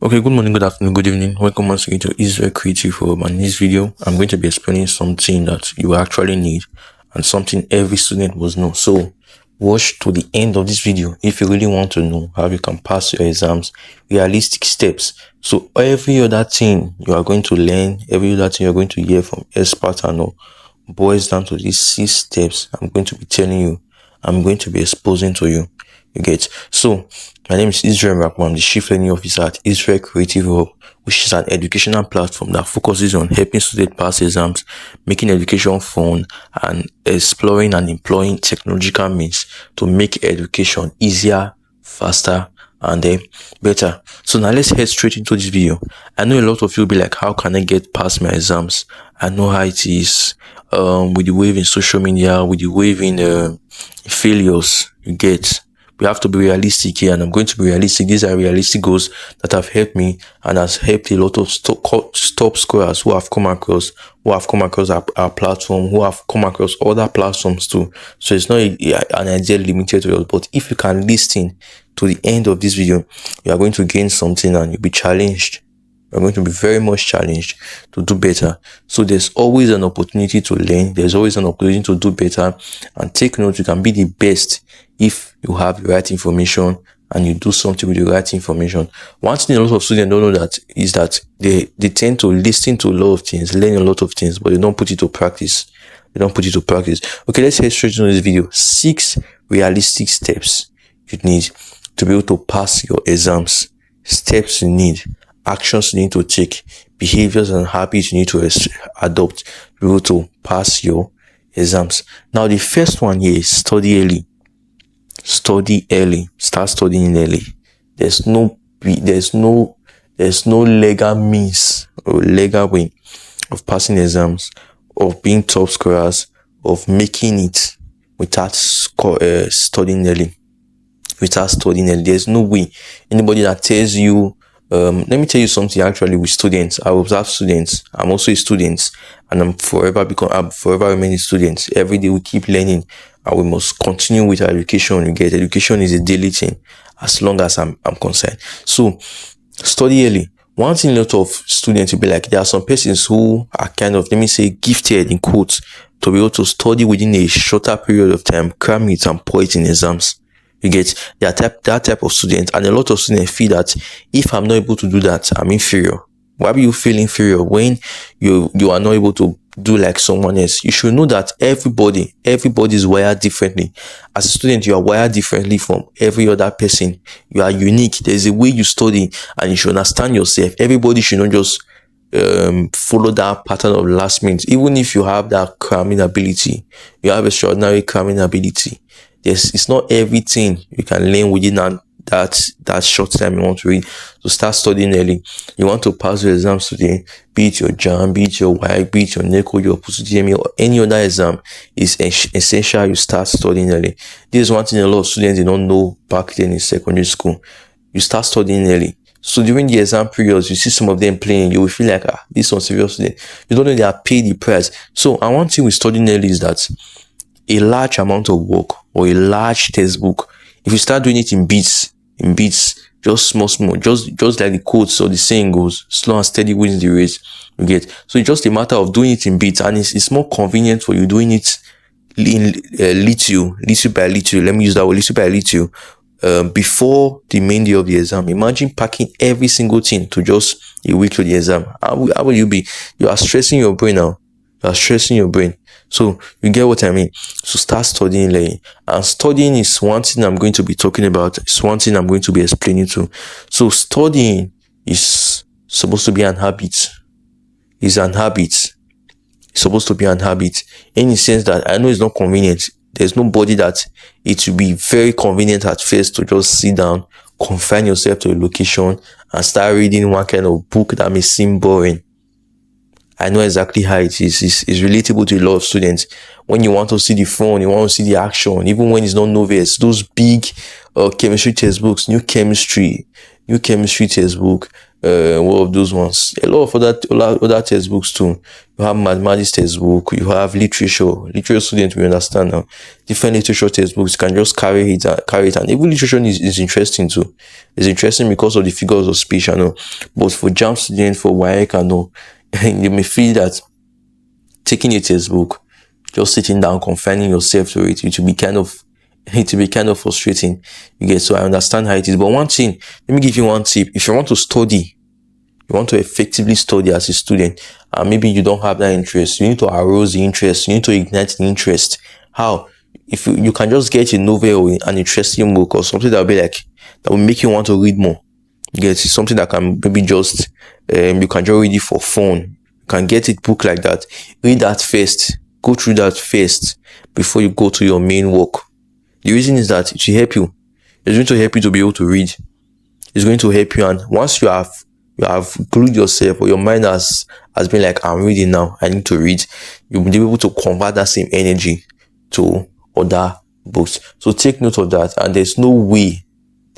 Okay, good morning, good afternoon, good evening. Welcome once again to Israel Creative Hub. And in this video, I'm going to be explaining something that you actually need and something every student must know. So watch to the end of this video if you really want to know how you can pass your exams, realistic steps. So every other thing you are going to learn, every other thing you're going to hear from experts and all boils down to these 6 steps I'm going to be telling you, I'm going to be exposing to you. You get? So my name is Israel Rakman. I'm the Chief Learning Officer at Israel Creative Hub, which is an educational platform that focuses on helping students pass exams, making education fun, and exploring and employing technological means to make education easier, faster, and better. So now let's head straight into this video. I know a lot of you will be like, how can I get past my exams? I know how it is with the wave in social media, with the wave in failures. You get? We have to be realistic here, and I'm going to be realistic. These are realistic goals that have helped me and has helped a lot of top scorers who have come across our platform, who have come across other platforms too. So it's not an idea limited to us, but if you can listen to the end of this video, you are going to gain something and you'll be challenged. You're going to be very much challenged to do better. So there's always an opportunity to learn. There's always an opportunity to do better. And take note, you can be the best if you have the right information and you do something with the right information. One thing a lot of students don't know that is that they tend to listen to a lot of things, learn a lot of things, but they don't put it to practice. Okay, let's head straight into this video. 6 realistic steps you need to be able to pass your exams. Steps you need, actions you need to take, behaviors and habits you need to adopt to be able to pass your exams. Now, the first one here is study early. Study early. Start studying early. There's no legal means or legal way of passing exams, of being top scorers, of making it without studying early. There's no way. Anybody that tells you, let me tell you something actually with students. I observe students. I'm also a student, and I'm forever remain a student. Every day we keep learning, and we must continue with our education. You get? Education is a daily thing as long as I'm concerned. So study early. One thing a lot of students will be like, there are some persons who are kind of, let me say, gifted in quotes to be able to study within a shorter period of time, cram it and pour it in exams. You get? That type of student, and a lot of students feel that if I'm not able to do that, I'm inferior. Why do you feel inferior when you are not able to do like someone else? You should know that everybody is wired differently. As a student, you are wired differently from every other person. You are unique. There's a way you study, and you should understand yourself. Everybody should not just follow that pattern of last minute. Even if you have that cramming ability, you have extraordinary cramming ability. It's not everything you can learn within that short time you want to read. So start studying early. You want to pass your exams today, be it your JAMB, be it your WAEC, be it your NECO, your Post-UTME, or any other exam, is essential you start studying early. This is one thing a lot of students did not know back then in secondary school. You start studying early. So during the exam periods, you see some of them playing, you will feel like, this one serious student. You don't know they are paid the price. So, and one thing with studying early is that a large amount of work or a large textbook, if you start doing it in bits, just small, just like the quotes or the saying goes, slow and steady wins the race. You get? So it's just a matter of doing it in bits, and it's more convenient for you doing it in little by little. Let me use that word, little by little. Before the main day of the exam. Imagine packing every single thing to just a week to the exam. How will you be? You are stressing your brain now. So you get what I mean? So start studying early. And studying is one thing I'm going to be talking about. It's one thing I'm going to be explaining to. So studying is supposed to be an habit. It's supposed to be an habit. In the sense that I know it's not convenient. There's nobody that it will be very convenient at first to just sit down, confine yourself to a location, and start reading one kind of book that may seem boring. I know exactly how it is. It's relatable to a lot of students. When you want to see the fun, you want to see the action, even when it's not novels, those big chemistry textbooks, new chemistry textbook, One of those ones. A lot of other textbooks too. You have mathematics textbook, you have literature students will understand now. Different literature textbooks, you can just carry it, and even literature is interesting too. It's interesting because of the figures of speech, I know. But for JAMB students, for WAEC, I know, you may feel that taking a textbook, just sitting down, confining yourself to it, it will be kind of frustrating. You get, so I understand how it is. But one thing, let me give you one tip. If you want to study, you want to effectively study as a student, and maybe you don't have that interest, you need to arouse the interest, you need to ignite the interest. How? If you can just get a novel or an interesting book or something that will make you want to read more. You get, something that can maybe just you can just read it for fun. You can get a book like that, read that first, go through that first before you go to your main work. The reason is that it will help you. It's going to help you to be able to read. It's going to help you, and once you have glued yourself, or your mind has been like, I'm reading now, I need to read, you'll be able to convert that same energy to other books. So take note of that, and there's no way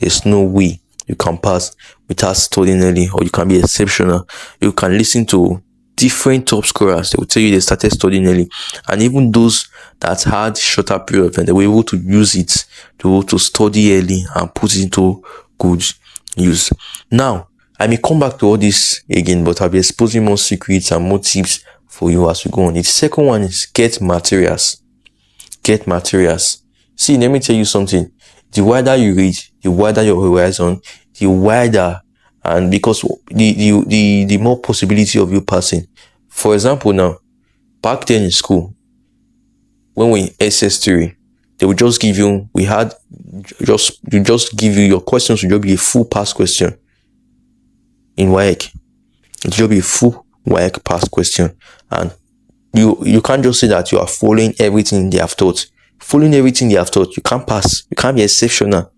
you can pass without studying early, or you can be exceptional. You can listen to different top scorers. They will tell you they started studying early, and even those that had shorter period, and they were able to use it to study early and put it into good use. Now, I may come back to all this again, but I'll be exposing more secrets and more tips for you as we go on. The second one is get materials. Get materials. See, let me tell you something. The wider you read, the wider your horizon, the wider, and because the more possibility of you passing. For example, now, back then in school, when we in SS3, they would just give you, give you your questions would just be a full pass question. In WAEC, it will be a full WAEC pass question, and you can't just say that you are following everything they have taught. Following everything they have taught, you can't pass. You can't be exceptional.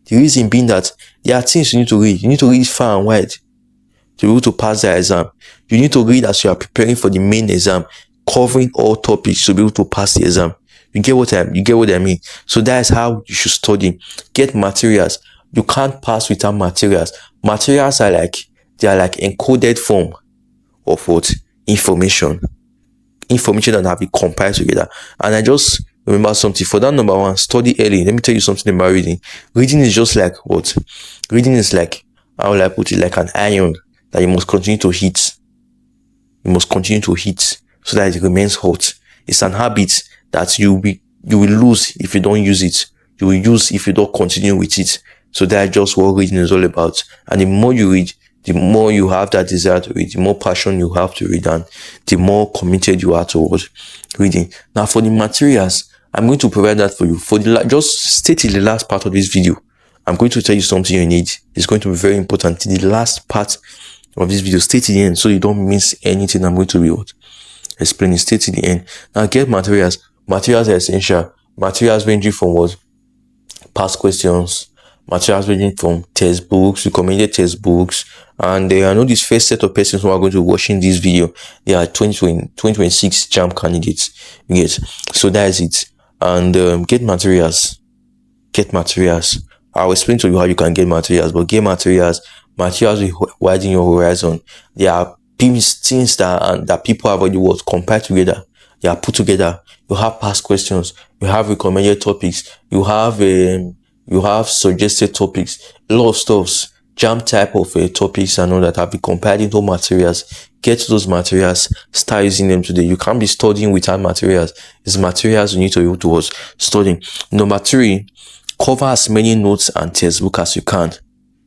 The reason being that there are things you need to read. You need to read far and wide to be able to pass the exam. You need to read as you are preparing for the main exam, covering all topics to be able to pass the exam. You get what I mean? So that is how you should study. Get materials. You can't pass without materials. Materials are like encoded form of what? Information that have been compiled together. And I just remember something. For that number one, study early. Let me tell you something about reading. Reading is just like what? Reading is like, how will I put it? Like an iron that you must continue to heat. You must continue to heat so that it remains hot. It's an habit that you will lose if you don't use it. You will use if you don't continue with it. So that's just what reading is all about. And the more you read, the more you have that desire to read, the more passion you have to read, and the more committed you are towards reading. Now, for the materials, I'm going to provide that for you. Just stay till the last part of this video. I'm going to tell you something you need. It's going to be very important. The last part of this video, stay till the end so you don't miss anything I'm going to be explaining. Stay till the end. Now, get materials. Materials are essential. Materials ranging from what? Past questions. Materials ranging from textbooks, recommended textbooks, and I know this first set of persons who are going to be watching this video, they are 2026 JAMB candidates. You get, so that is it. And get materials. I'll explain to you how you can get materials, but get materials will widen your horizon. There are things that people have already compiled together. They are put together. You have past questions. You have recommended topics. You have suggested topics, a lot of stuffs, JAMB type of topics and all that have been compiled into materials. Get those materials, start using them today. You can't be studying without materials. It's materials you need to be able to study. Number 3, cover as many notes and textbook as you can.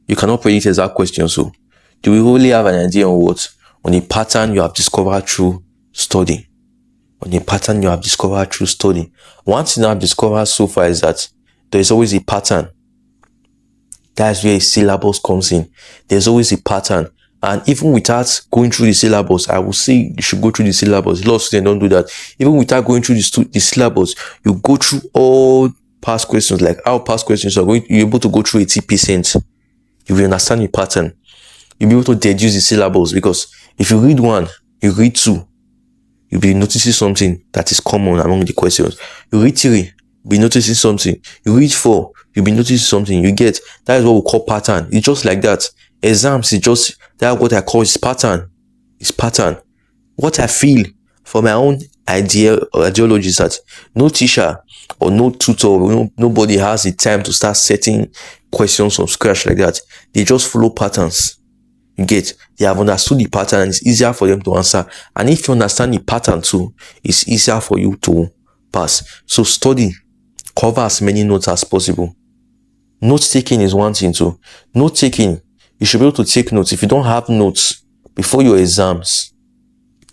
You cannot predict exact questions, so do we really have an idea on the pattern you have discovered through study? One thing I've discovered so far is that there is always a pattern. That's where a syllabus comes in. There's always a pattern. And even without going through the syllabus, I will say you should go through the syllabus. A lot of students don't do that. Even without going through the syllabus, you go through all past questions, like how past questions are going, you're able to go through 80%. You will understand the pattern. You'll be able to deduce the syllabus, because if you read 1, you read 2, you'll be noticing something that is common among the questions. You read 3, be noticing something. You read 4, you'll be noticing something. You get, that is what we call pattern. It's just like that. Exams is just that what I call is pattern. It's pattern. What I feel for my own ideology is that no teacher or no tutor, nobody has the time to start setting questions from scratch like that. They just follow patterns. You get, they have understood the pattern and it's easier for them to answer. And if you understand the pattern too, it's easier for you to pass. So study, cover as many notes as possible. Note taking is one thing too. Note taking, you should be able to take notes. If you don't have notes before your exams,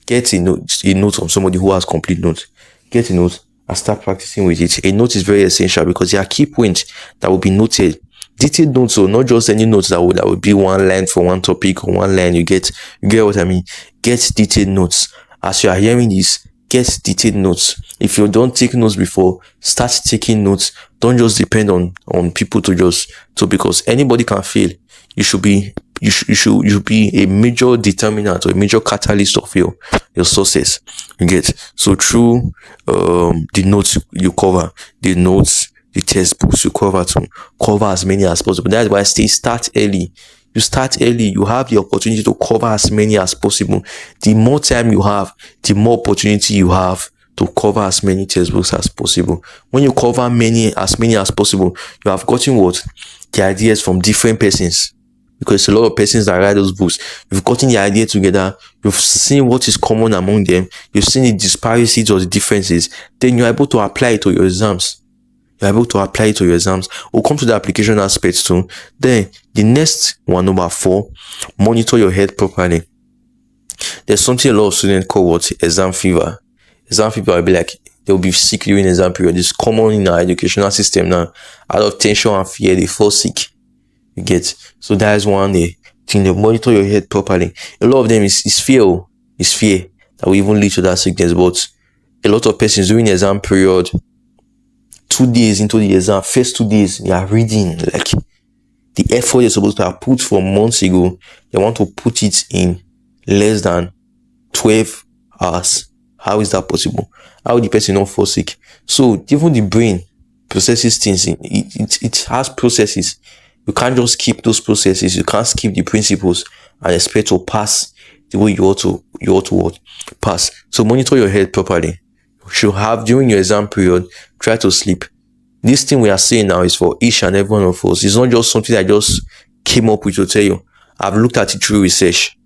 get a note from somebody who has complete notes. Get a note and start practicing with it. A note is very essential because there are key points that will be noted. Detailed notes, so not just any notes that would be one line for one topic or one line. You get what I mean. Get detailed notes. As you are hearing this, get detailed notes. If you don't take notes before, start taking notes. Don't just depend on people because anybody can fail. You should be a major determinant or a major catalyst of your success. You get, so through the notes you cover, the textbooks you cover as many as possible. That's why I say start early. You start early, you have the opportunity to cover as many as possible. The more time you have, the more opportunity you have to cover as many textbooks as possible. When you cover as many as possible, you have gotten the ideas from different persons. Because a lot of persons that write those books, you've gotten the idea together, you've seen what is common among them, you've seen the disparities or the differences, then you're able to apply it to your exams. We'll come to the application aspects too. Then the next one, number 4, monitor your head properly. There's something a lot of students call exam fever. Exam fever will be like they'll be sick during exam period. It's common in our educational system now. Out of tension and fear, they fall sick. You get, so that is one thing. They monitor your head properly. A lot of them is fear. It's fear that will even lead to that sickness. But a lot of persons during the exam period, 2 days into the exam, first 2 days, they are reading. Like the effort you're supposed to have put from months ago, they want to put it in less than 12 hours. How is that possible? How will the person not fall sick? So even the brain processes things. It has processes. You can't just skip those processes. You can't skip the principles and expect to pass the way you ought to pass. So monitor your head properly. You should have, during your exam period, try to sleep. This thing we are saying now is for each and every one of us. It's not just something I just came up with to tell you. I've looked at it through research.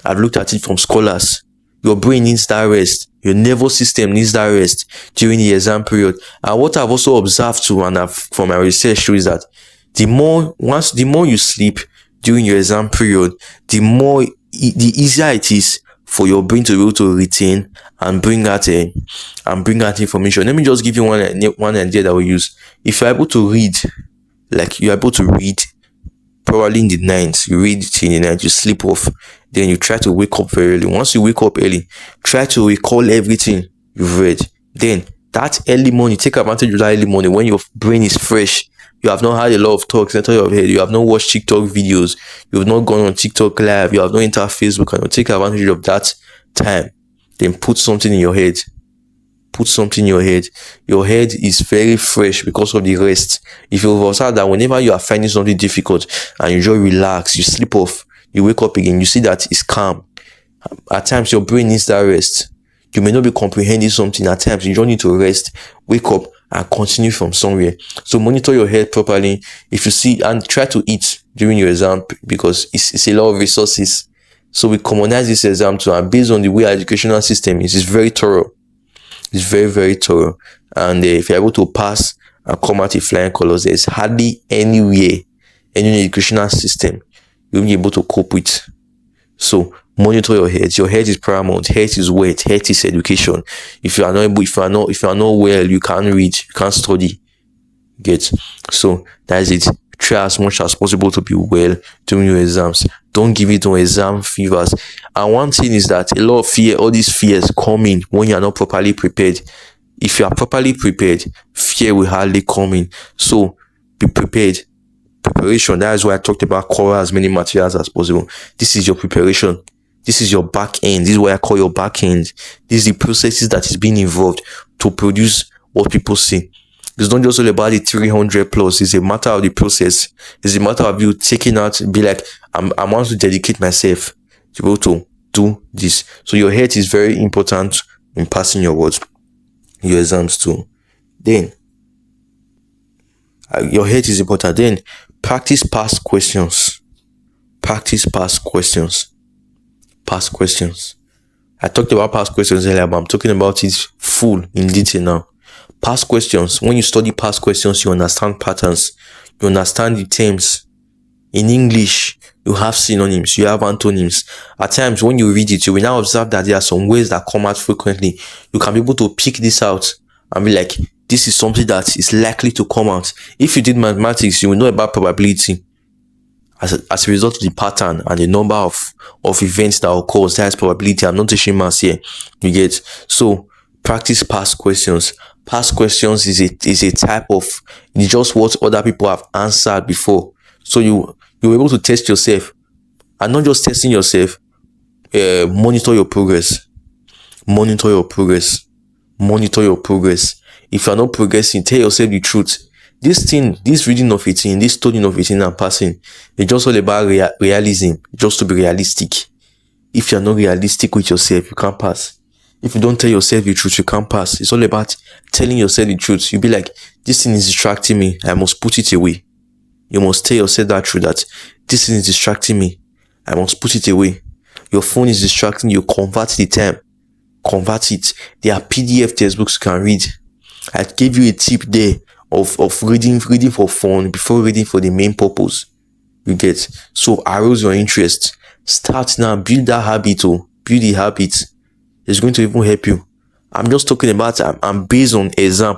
I've looked at it from scholars. Your brain needs that rest. Your nervous system needs that rest during the exam period. And what I've also observed too, and from my research too, is that the more you sleep during your exam period, the easier it is for your brain to be able to retain and bring that information. Let me just give you one idea that we use. If you're able to read, probably in the night, you read it in the night, you sleep off, then you try to wake up very early. Once you wake up early, try to recall everything you've read. Then that early morning, take advantage of that early morning when your brain is fresh. You have not had a lot of talks into your head. You have not watched TikTok videos. You have not gone on TikTok live. You have not entered Facebook. And you take advantage of that time. Then put something in your head. Your head is very fresh because of the rest. If you observe that whenever you are finding something difficult and you just relax, you sleep off, you wake up again, you see that it's calm. At times, your brain needs that rest. You may not be comprehending something. At times, you don't need to rest, wake up, and continue from somewhere. So monitor your head properly. If you see, and try to eat during your exam because it's a lot of resources. So we commonize this exam too, and based on the way our educational system is, it's very thorough. It's very, very thorough. And if you're able to pass and come out with flying colors, there's hardly anywhere, any educational system you'll be able to cope with. So monitor your head. Your head is paramount. Head is wealth. Head is education. If you are not well, you can't read, you can't study. Get? So that's it. Try as much as possible to be well during your exams. Don't give it to exam fevers. And one thing is that a lot of fear, all these fears come in when you are not properly prepared. If you are properly prepared, fear will hardly come in. So be prepared. Preparation. That is why I talked about cover as many materials as possible. This is your preparation. This is your back end. This is what I call your back end. This is the processes that is being involved to produce what people see. It's not just all about the 300 plus. It's a matter of the process. It's a matter of you taking out, be like, I want to dedicate myself to be able to do this. So your head is very important in passing your words, your exams too. Then your head is important. Then practice past questions. Practice past questions. Past questions. I talked about past questions earlier, but I'm talking about it full in detail now. Past questions. When you study past questions, you understand patterns. You understand the terms. In English, you have synonyms, you have antonyms. At times, when you read it, you will now observe that there are some words that come out frequently. You can be able to pick this out and be like, this is something that is likely to come out. If you did mathematics, you will know about probability as a result of the pattern and the number of events that occur. That is probability. I'm not teaching maths here. You get? So practice past questions. Past questions is a type of, it's just what other people have answered before. So you're able to test yourself, and not just testing yourself. Monitor your progress. Monitor your progress. Monitor your progress. If you're not progressing, tell yourself the truth. This reading of 18, this studying of 18 and passing, it's just all about realism, just to be realistic. If you're not realistic with yourself, you can't pass. If you don't tell yourself the truth, you can't pass. It's all about telling yourself the truth. You'll be like, this thing is distracting me. I must put it away. You must tell yourself that truth, that this thing is distracting me. I must put it away. Your phone is distracting you. Convert the time. Convert it. There are PDF textbooks you can read. I gave you a tip there of reading for fun before reading for the main purpose. You get? So arouse your interest. Start now. Build that habit. Build the habit. It's going to even help you. I'm just talking about, I'm based on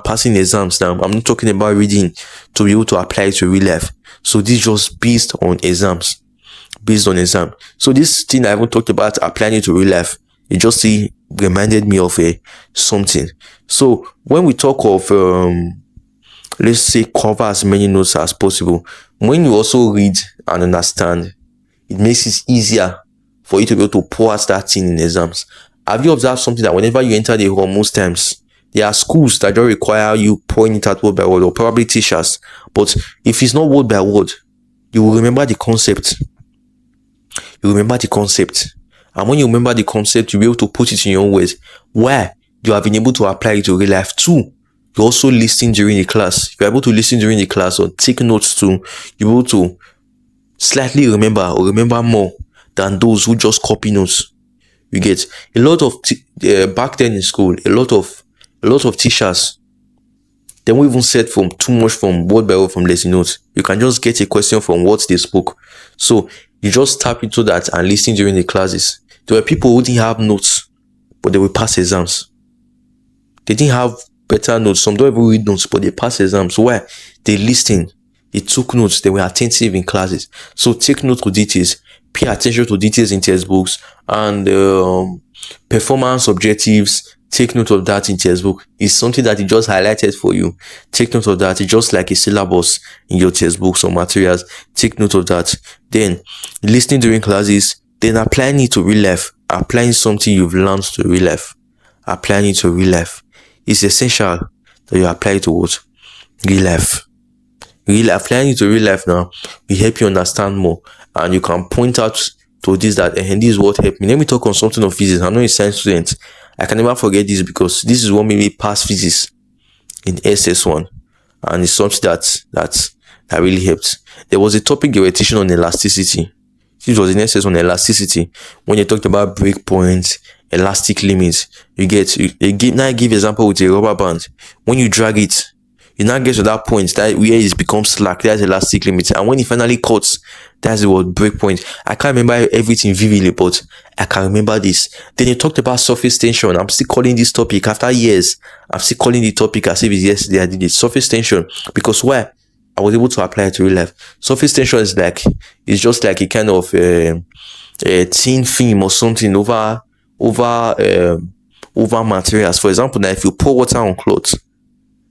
passing exams now. I'm not talking about reading to be able to apply it to real life. So this is just based on exams. Based on exam. So this thing I haven't talked about applying it to real life, it just reminded me of something. So when we talk of, let's say, cover as many notes as possible, when you also read and understand, it makes it easier for you to be able to pour out that thing in exams. Have you observed something that whenever you enter the hall, most times, there are schools that don't require you pouring it out word by word, or probably teachers. But if it's not word by word, you will remember the concept. You remember the concept. And when you remember the concept, you'll be able to put it in your own words. Where you have been able to apply it to real life too. You also listen during the class. If you're able to listen during the class or take notes too, you're able to slightly remember or remember more than those who just copy notes. You get? A lot of back then in school, a lot of teachers, they won't even set from too much from word by word from lesson notes. You can just get a question from what they spoke. So you just tap into that and listen during the classes. There were people who didn't have notes, but they will pass exams. They didn't have better notes. Some don't even read notes, but they pass exams. Why? They listened. They took notes. They were attentive in classes. So take note of details. Pay attention to details in textbooks, and performance objectives. Take note of that in textbook. It's something that it just highlighted for you. Take note of that. It's just like a syllabus in your textbooks or materials. Take note of that. Then listening during classes. Then applying it to real life. Applying something you've learned to real life. Applying it to real life. It's essential that you apply it to what? Real life. Applying it to real life now will help you understand more, and you can point out to this that this is what helped me. Let me talk on something of physics. I'm not a science student. I can never forget this because this is what made me pass physics in SS1, and it's something that really helped. There was a topic they were teaching on elasticity. This was in SS1 elasticity, when they talked about breakpoints, elastic limits. They give example with a rubber band. When you drag it, you now get to that point that where it becomes slack. That's elastic limit, and when it finally cuts, that's the word break point. I can't remember everything vividly, but I can remember this. Then you talked about surface tension. I'm still calling this topic after years. I'm still calling the topic as if it's yesterday I did it. Surface tension, because why? I was able to apply it to real life. Surface tension is just like a kind of a thin film or something over materials. For example, now if you pour water on clothes,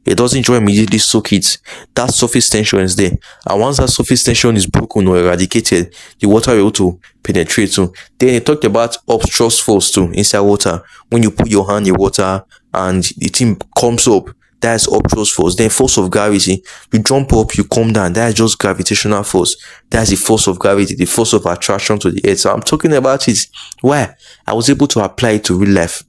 it doesn't just immediately soak it. That surface tension is there. And once that surface tension is broken or eradicated, the water will be able to penetrate too. Then it talked about obstrust force too inside water. When you put your hand in water and the thing comes up, That is obtuse force. Then force of gravity. You jump up, you come down. That is just gravitational force. That is the force of gravity, the force of attraction to the earth. So I'm talking about it. Why? I was able to apply it to real life.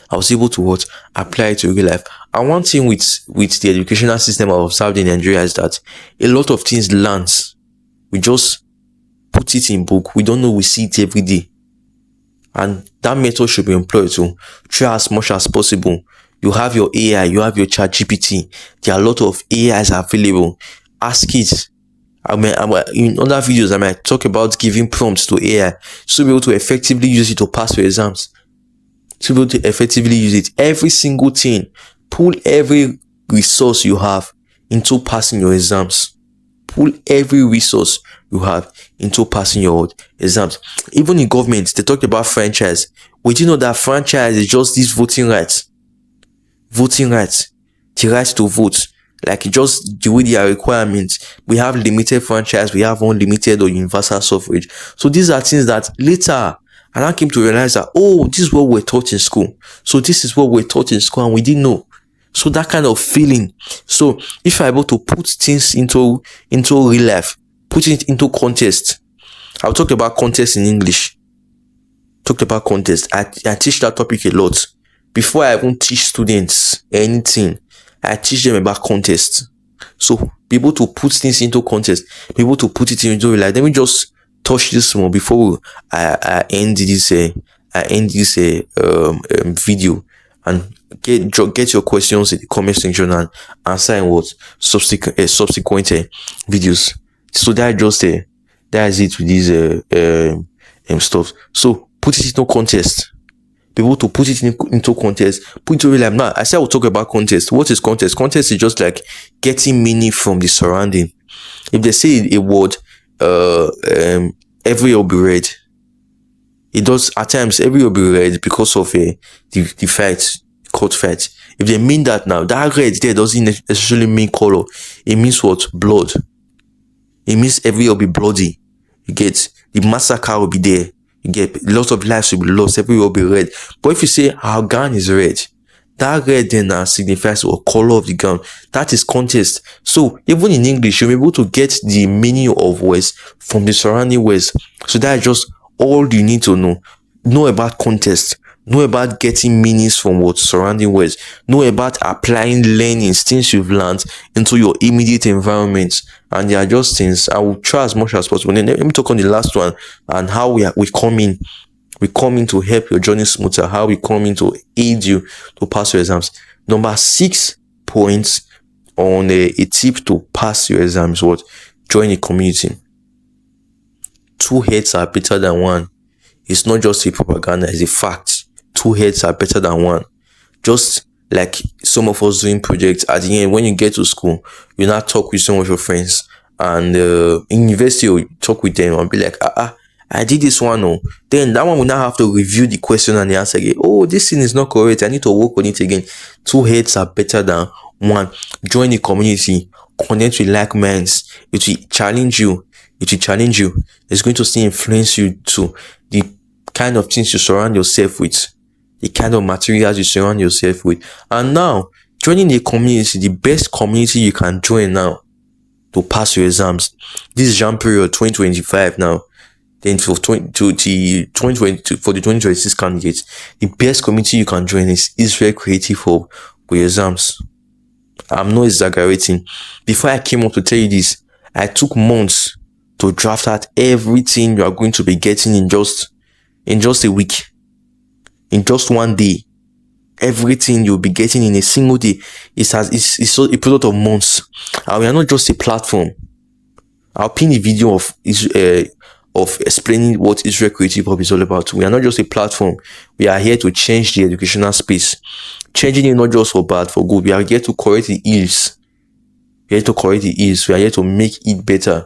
I was able to what? Apply it to real life. And one thing with the educational system I've observed in Nigeria is that a lot of things lands. We just put it in book. We don't know, we see it every day. And that method should be employed to try as much as possible. You have your AI, you have your ChatGPT. There are a lot of AIs available. Ask it. In other videos, I might talk about giving prompts to AI to be able to effectively use it to pass your exams. To be able to effectively use it. Every single thing. Pull every resource you have into passing your exams. Pull every resource you have into passing your exams. Even in government, they talked about franchise. Would you know that franchise is just this voting rights? Voting rights. The right to vote. Like just the way they are requirements. We have limited franchise, we have unlimited or universal suffrage. So these are things that later, and I came to realize that, oh, this is what we're taught in school. So this is what we're taught in school and we didn't know. So that kind of feeling. So if you're able to put things into real life, put it into context. I'll talk about context in English. Talked about context. I teach that topic a lot. Before I even teach students anything, I teach them about context. So be able to put things into context, be able to put it into real life. Let me just touch this more before I end this video, and get your questions in the comment section and answer in what subsequent videos. So that is it with these stuff. So put it into context. Be able to put it into context, put it to real life. Now, I said I will talk about context. What is context? Context is just like getting meaning from the surrounding. If they say a word, every will be read. It does at times. Every will be read because of the fight, court fight. If they mean that now, that red there doesn't necessarily mean color. It means what? Blood. It means every will be bloody. You get the massacre will be there. You get lots of lives will be lost. Every will be red. But if you say our gun is red, that red then signifies the color of the gun. That is context. So even in English, you'll be able to get the meaning of words from the surrounding words. So that is just all you need to know. Know about context. Know about getting meanings from what surrounding words. Know about applying learnings, things you've learned into your immediate environment. And they are just things. I will try as much as possible. Then let me talk on the last one and how we come in. We come in to help your journey smoother. How we come in to aid you to pass your exams. Number 6 points on a tip to pass your exams. What? Join a community. 2 heads are better than 1. It's not just a propaganda, it's a fact. 2 heads are better than 1. Just like some of us doing projects, at the end, when you get to school, you now talk with some of your friends. And in university, you talk with them and be like, I did this one. Oh. Then that one will now have to review the question and the answer again. Oh, this thing is not correct. I need to work on it again. 2 heads are better than 1. Join the community. Connect with like minds. It will challenge you. It's going to still influence you to the kind of things you surround yourself with. The kind of materials you surround yourself with. And now, joining a community, the best community you can join now to pass your exams. This is JAMB period 2025 now. Then for the 2026 candidates, the best community you can join is Israel Creative Hub for your exams. I'm not exaggerating. Before I came up to tell you this, I took months to draft out everything you are going to be getting in just a week. In just one day. Everything you'll be getting in a single day it's a product of months. And we are not just a platform. I'll pin a video of explaining what Israel Creative Hub is all about. We are not just a platform. We are here to change the educational space. Changing it not just for bad, for good. We are here to correct the ills. We are here to correct the ills. We are here to make it better.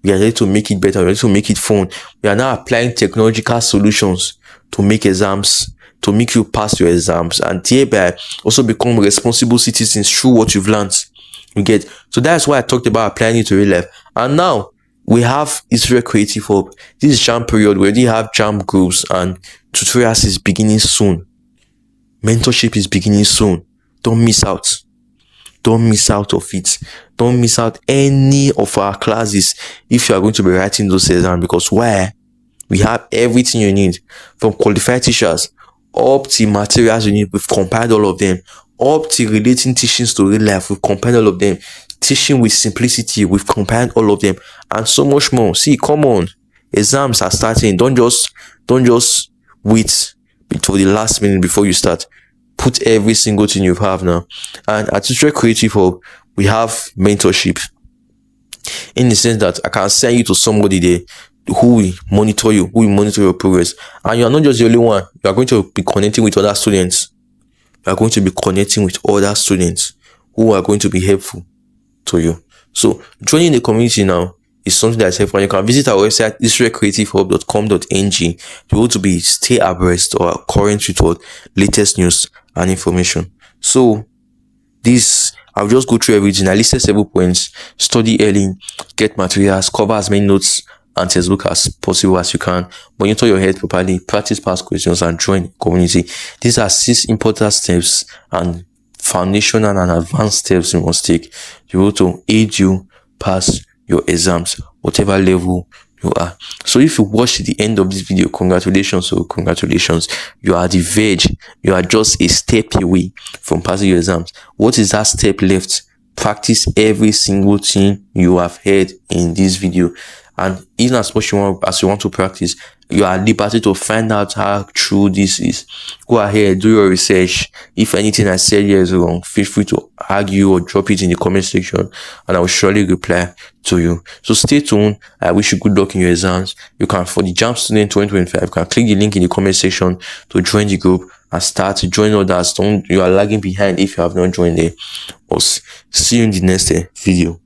We are here to make it better. We are here to make it fun. We are now applying technological solutions to make exams, to make you pass your exams, and thereby also become responsible citizens through what you've learned. You get? So that's why I talked about applying it to real life. And now we have Israel Creative Hub. This is JAMB period. We already have JAMB groups, and tutorials is beginning soon. Mentorship is beginning soon. don't miss out. Don't miss out of it. Don't miss out any of our classes if you are going to be writing those exams, because why? We have everything you need, from qualified teachers up to materials you need. We've compiled all of them, up to relating teachings to real life. We've compiled all of them. Teaching with simplicity, we've compiled all of them, and so much more. See, come on, exams are starting. Don't just wait until the last minute before you start. Put every single thing you have now. And at Tutorial Creative Hub, we have mentorship, in the sense that I can send you to somebody there who will monitor you, who will monitor your progress. And you are not just the only one. You are going to be connecting with other students. You are going to be connecting with other students who are going to be helpful to you. So joining the community now is something that is helpful. You can visit our website, israelcreativehub.com.ng, to be able to stay abreast or current with all latest news and information. So this, I'll just go through everything. I listed several points. Study early, get materials, cover as many notes and textbook as possible as you can, monitor your head properly, practice past questions, and join the community. These are 6 important steps and foundational and advanced steps you must take to be able to aid you pass your exams, whatever level you are. So if you watch the end of this video, congratulations. So congratulations, you are the verge. You are just a step away from passing your exams. What is that step left? Practice every single thing you have heard in this video, and even as much as you want to practice, you are at liberty to find out how true this is. Go ahead, do your research. If anything I said here is wrong, feel free to argue or drop it in the comment section, and I will surely reply to you. So stay tuned. I wish you good luck in your exams. You can, for the JAMB student 2025, you can click the link in the comment section to join the group and start to join others. You are lagging behind if you have not joined there. I'll see you in the next video.